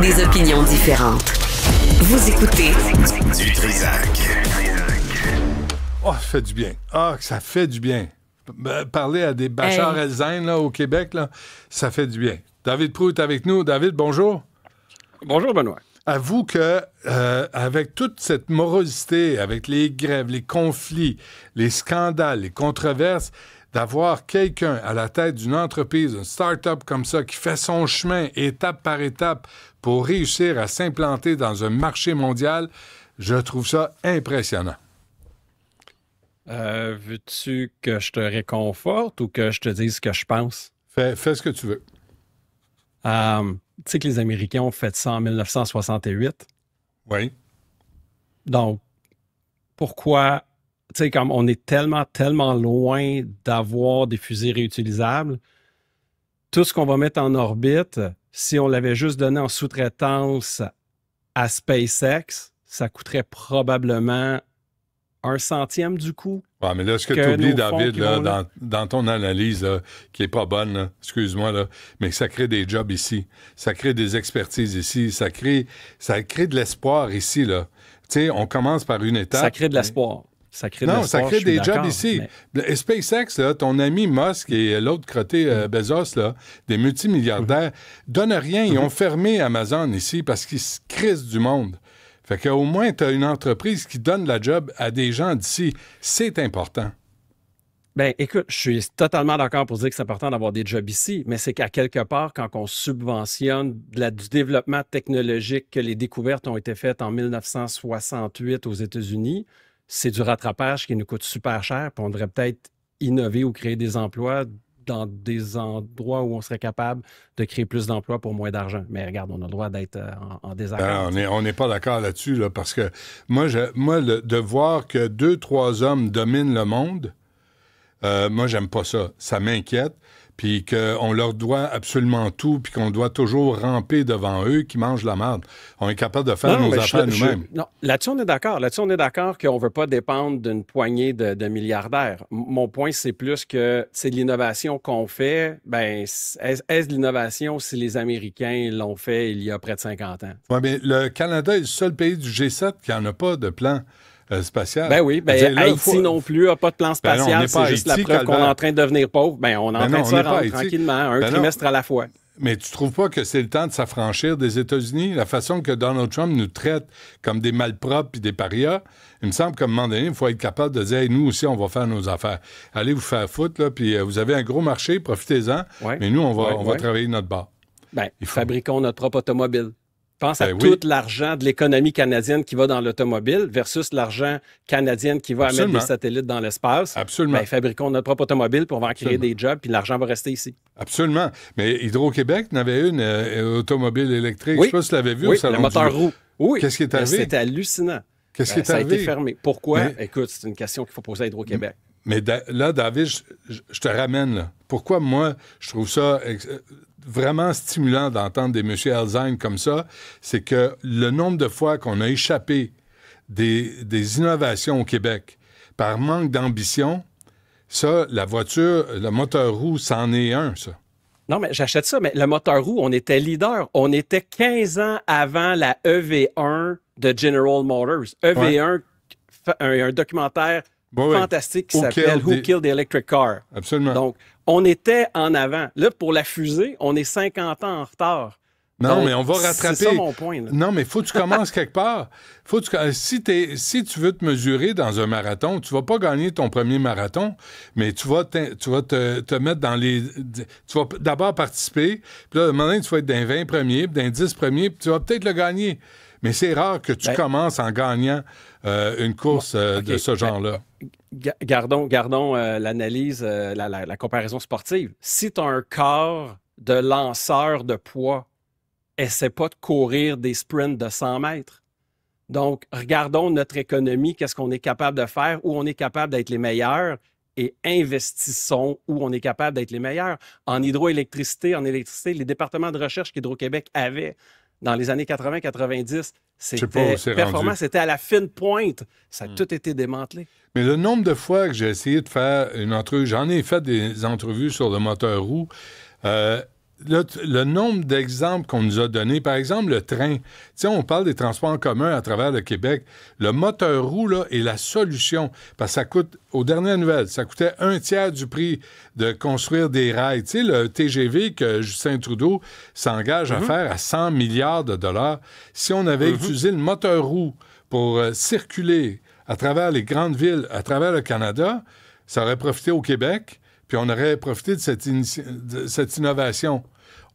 Des opinions différentes. Vous écoutez Du Trisac. Oh, ça fait du bien. Ah, que ça fait du bien. Parler à des Bachar El-Zain là, au Québec, là, ça fait du bien. David Proulx est avec nous. David, bonjour. Bonjour, Benoît. Avoue que avec toute cette morosité, avec les grèves, les conflits, les scandales, les controverses, d'avoir quelqu'un à la tête d'une entreprise, une start-up comme ça, qui fait son chemin étape par étape pour réussir à s'implanter dans un marché mondial, je trouve ça impressionnant. Veux-tu que je te réconforte ou que je te dise ce que je pense? Fais ce que tu veux. Tu sais que les Américains ont fait ça en 1968. Oui. Donc, pourquoi... Tu sais, comme on est tellement loin d'avoir des fusées réutilisables, tout ce qu'on va mettre en orbite, si on l'avait juste donné en sous-traitance à SpaceX, ça coûterait probablement 1/100 du coût. Ouais, mais là, ce que tu oublies, David, là, dans ton analyse, là, qui est pas bonne, là, excuse-moi, là, mais que ça crée des jobs ici, ça crée des expertises ici, ça crée de l'espoir ici, là. Tu sais, on commence par une étape. Ça crée de l'espoir. Ça crée des jobs ici. Mais... SpaceX, là, ton ami Musk et l'autre crotté Bezos, là, des multimilliardaires, donnent rien. Ils ont fermé Amazon ici parce qu'ils se crissent du monde. Fait qu'au moins, tu as une entreprise qui donne la job à des gens d'ici. C'est important. Bien, écoute, je suis totalement d'accord pour dire que c'est important d'avoir des jobs ici, mais c'est qu'à quelque part, quand on subventionne du développement technologique, que les découvertes ont été faites en 1968 aux États-Unis, c'est du rattrapage qui nous coûte super cher, puis on devrait peut-être innover ou créer des emplois dans des endroits où on serait capable de créer plus d'emplois pour moins d'argent. Mais regarde, on a le droit d'être en désaccord. On n'est pas d'accord là-dessus, là, parce que de voir que 2-3 hommes dominent le monde, moi, j'aime pas ça. Ça m'inquiète. Puis qu'on leur doit absolument tout, puis qu'on doit toujours ramper devant eux qui mangent la merde. On est capable de faire nos affaires nous-mêmes. Non, là-dessus, on est d'accord. Là-dessus, on est d'accord qu'on ne veut pas dépendre d'une poignée de milliardaires. Mon point, c'est plus que c'est de l'innovation qu'on fait. Ben, est-ce de l'innovation si les Américains l'ont fait il y a près de 50 ans? Oui, mais le Canada est le seul pays du G7 qui n'en a pas de plan spatial. Ben oui, Haïti non plus n'a pas de plan spatial. C'est juste la preuve qu'on est en train de devenir pauvre. Ben, on est en train de se rendre tranquillement, un trimestre à la fois. Mais tu trouves pas que c'est le temps de s'affranchir des États-Unis? La façon que Donald Trump nous traite comme des malpropres et des parias, il me semble qu'à un moment donné, il faut être capable de dire hey, nous aussi, on va faire nos affaires. Allez vous faire foutre, là, puis vous avez un gros marché, profitez-en, mais nous, on va travailler notre bar. Ben, fabriquons notre propre automobile. Pense à tout l'argent de l'économie canadienne qui va dans l'automobile versus l'argent canadien qui va à mettre des satellites dans l'espace. Absolument. Ben, fabriquons notre propre automobile pour en créer des jobs, puis l'argent va rester ici. Absolument. Mais Hydro-Québec n'avait une automobile électrique. Je ne sais pas si tu l'avais vu au salon le moteur roue. Oui. Qu'est-ce qui est arrivé? C'était hallucinant. Qu'est-ce qui est arrivé? Ça a été fermé. Pourquoi? Écoute, c'est une question qu'il faut poser à Hydro-Québec. Mais là, David, je te ramène là. Pourquoi moi, je trouve ça vraiment stimulant d'entendre des M. El-Zain comme ça, c'est que le nombre de fois qu'on a échappé des innovations au Québec par manque d'ambition, ça, la voiture, le moteur roue, c'en est un, ça. Non, mais j'achète ça, mais le moteur roue, on était leader. On était 15 ans avant la EV1 de General Motors. EV1, un documentaire fantastique qui s'appelle Who Killed the Electric Car. Absolument. Donc, on était en avant. Là, pour la fusée, on est 50 ans en retard. Non, donc, mais on va rattraper. C'est ça mon point. Là. Non, mais il faut que tu commences quelque part. Si tu veux te mesurer dans un marathon, tu vas pas gagner ton premier marathon, mais tu vas te mettre dans les... Tu vas d'abord participer, puis là, à un moment donné, tu vas être dans les 20 premiers, puis dans les 10 premiers, puis tu vas peut-être le gagner. Mais c'est rare que tu commences en gagnant une course de ce genre-là. Gardons l'analyse, la comparaison sportive. Si tu as un corps de lanceur de poids, essaie pas de courir des sprints de 100 mètres. Donc, regardons notre économie, qu'est-ce qu'on est capable de faire, où on est capable d'être les meilleurs et investissons où on est capable d'être les meilleurs. En hydroélectricité, les départements de recherche qu'Hydro-Québec avait dans les années 80-90, c'était à la fine pointe. Ça a tout été démantelé. Mais le nombre de fois que j'ai essayé de faire une entrevue, j'en ai fait des entrevues sur le moteur roue, là, le nombre d'exemples qu'on nous a donnés, par exemple, le train. Tu sais, on parle des transports en commun à travers le Québec. Le moteur roue, là, est la solution. Parce que ça coûte, aux dernières nouvelles, ça coûtait 1/3 du prix de construire des rails. Tu sais, le TGV que Justin Trudeau s'engage à faire à 100 milliards de dollars. Si on avait utilisé le moteur roue pour circuler à travers les grandes villes, à travers le Canada, ça aurait profité au Québec. Puis on aurait profité de cette innovation.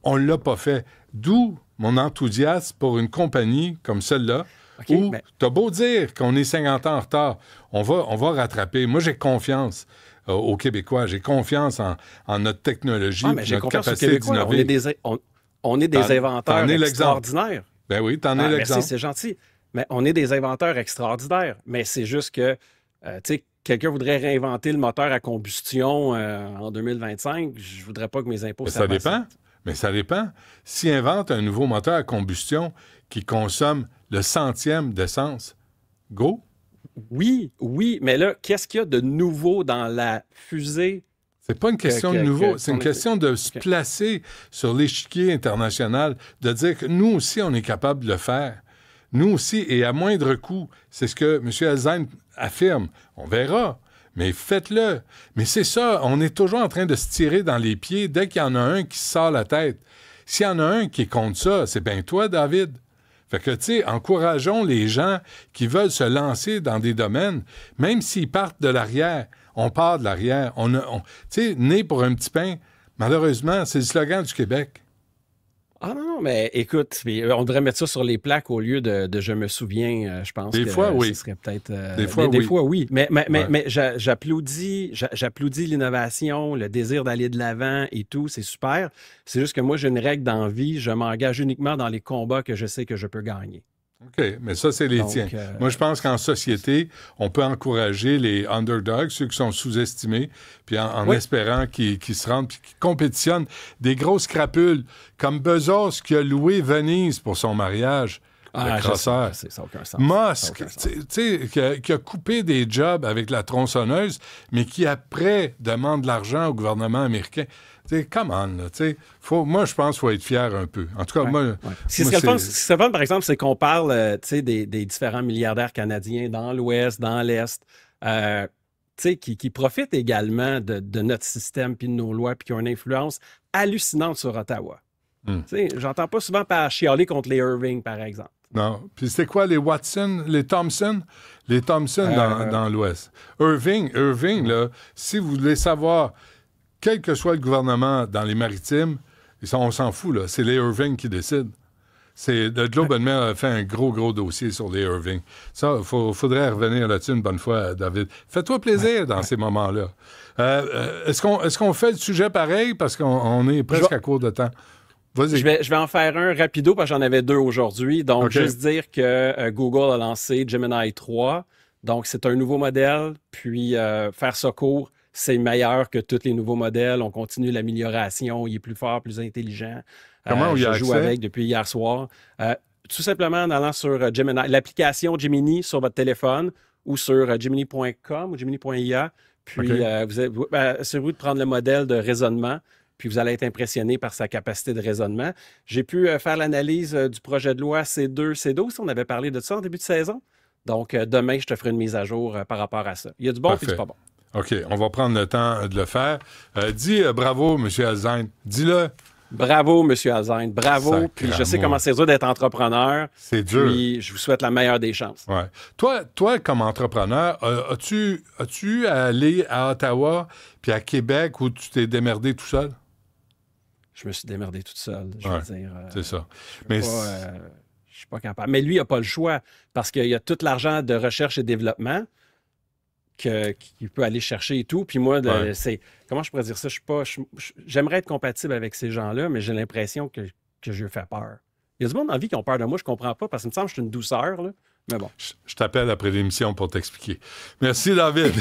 On ne l'a pas fait. D'où mon enthousiasme pour une compagnie comme celle-là, où t'as beau dire qu'on est 50 ans en retard, on va rattraper. Moi, j'ai confiance aux Québécois. J'ai confiance en notre technologie, notre capacité d'innover. On est des inventeurs extraordinaires. Ben oui, t'en es l'exemple. Merci, c'est gentil. Mais on est des inventeurs extraordinaires. Mais c'est juste que, tu sais, quelqu'un voudrait réinventer le moteur à combustion en 2025, je ne voudrais pas que mes impôts... Ça dépend. Mais ça dépend. S'ils inventent un nouveau moteur à combustion qui consomme le centième d'essence, go? Oui, mais là, qu'est-ce qu'il y a de nouveau dans la fusée? C'est pas une question de nouveau, c'est une question de se placer sur l'échiquier international, de dire que nous aussi, on est capable de le faire. Nous aussi, et à moindre coût. C'est ce que M. Elzheim affirme. On verra, mais faites-le. Mais c'est ça, on est toujours en train de se tirer dans les pieds dès qu'il y en a un qui se sort la tête. S'il y en a un qui est contre ça, c'est bien toi, David. Fait que, tu sais, encourageons les gens qui veulent se lancer dans des domaines, même s'ils partent de l'arrière. On part de l'arrière. Tu sais, né pour un petit pain, malheureusement, c'est le slogan du Québec. Ah non, mais écoute, on devrait mettre ça sur les plaques au lieu de je me souviens, je pense. Des fois, oui. Ce serait peut-être... Des fois, oui. Mais j'applaudis l'innovation, le désir d'aller de l'avant et tout, c'est super. C'est juste que moi, j'ai une règle dans la vie, je m'engage uniquement dans les combats que je sais que je peux gagner. OK, mais ça, c'est les tiens. Moi, je pense qu'en société, on peut encourager les underdogs, ceux qui sont sous-estimés, puis en espérant qu'ils se rendent, puis qu'ils compétitionnent. Des grosses crapules, comme Bezos qui a loué Venise pour son mariage. Le crosseur. Ça n'a aucun sens. Musk, tu sais, qui a coupé des jobs avec la tronçonneuse, mais qui, après, demande de l'argent au gouvernement américain. Tu sais, come on, là, tu sais. Moi, je pense qu'il faut être fier un peu. En tout cas, moi... Ce qui serait fun, par exemple, c'est qu'on parle, tu sais, des différents milliardaires canadiens dans l'Ouest, dans l'Est, tu sais, qui profitent également de notre système, puis de nos lois, puis qui ont une influence hallucinante sur Ottawa. Tu sais, j'entends pas souvent chialer contre les Irving, par exemple. Non. Puis c'était quoi, les Watson, les Thompson? Les Thompson dans l'Ouest. Irving, là, si vous voulez savoir, quel que soit le gouvernement dans les maritimes, on s'en fout, là. C'est les Irving qui décident. Le Globe and Mail a fait un gros dossier sur les Irving. Ça, faudrait revenir là-dessus une bonne fois, David. Fais-toi plaisir dans ces moments-là. Est-ce qu'on fait le sujet pareil? Parce qu'on est presque à court de temps. Vas-y. Je vais en faire un rapido parce que j'en avais 2 aujourd'hui. Donc, juste dire que Google a lancé Gemini 3. Donc, c'est un nouveau modèle. Puis, faire ça court, c'est meilleur que tous les nouveaux modèles. On continue l'amélioration. Il est plus fort, plus intelligent. Comment on y a accès? Je joue avec depuis hier soir. Tout simplement en allant sur Gemini, l'application Gemini sur votre téléphone ou sur gemini.com ou gemini.ia. Puis, assurez-vous de prendre le modèle de raisonnement. Puis vous allez être impressionné par sa capacité de raisonnement. J'ai pu faire l'analyse du projet de loi C2, C12. On avait parlé de ça en début de saison. Donc, demain, je te ferai une mise à jour par rapport à ça. Il y a du bon et du pas bon. OK, on va prendre le temps de le faire. Dis bravo, M. Elzheim. Dis-le. Bravo, M. Elzheim. Bravo. Sacrement. Puis je sais comment c'est dur d'être entrepreneur. C'est dur. Puis je vous souhaite la meilleure des chances. Ouais. Toi, comme entrepreneur, as-tu eu à aller à Ottawa puis à Québec où tu t'es démerdé tout seul? Je me suis démerdé toute seule, je veux dire. C'est ça. Je suis pas capable. Mais lui, il n'a pas le choix parce qu'il y a tout l'argent de recherche et développement qu'il peut aller chercher et tout. Puis moi, c'est... Comment je pourrais dire ça? J'aimerais être compatible avec ces gens-là, mais j'ai l'impression que je lui fais peur. Il y a du monde dans la vie qui ont peur de moi, je comprends pas, parce qu'il me semble que je suis une douceur, là. Mais bon. Je t'appelle après l'émission pour t'expliquer. Merci, David.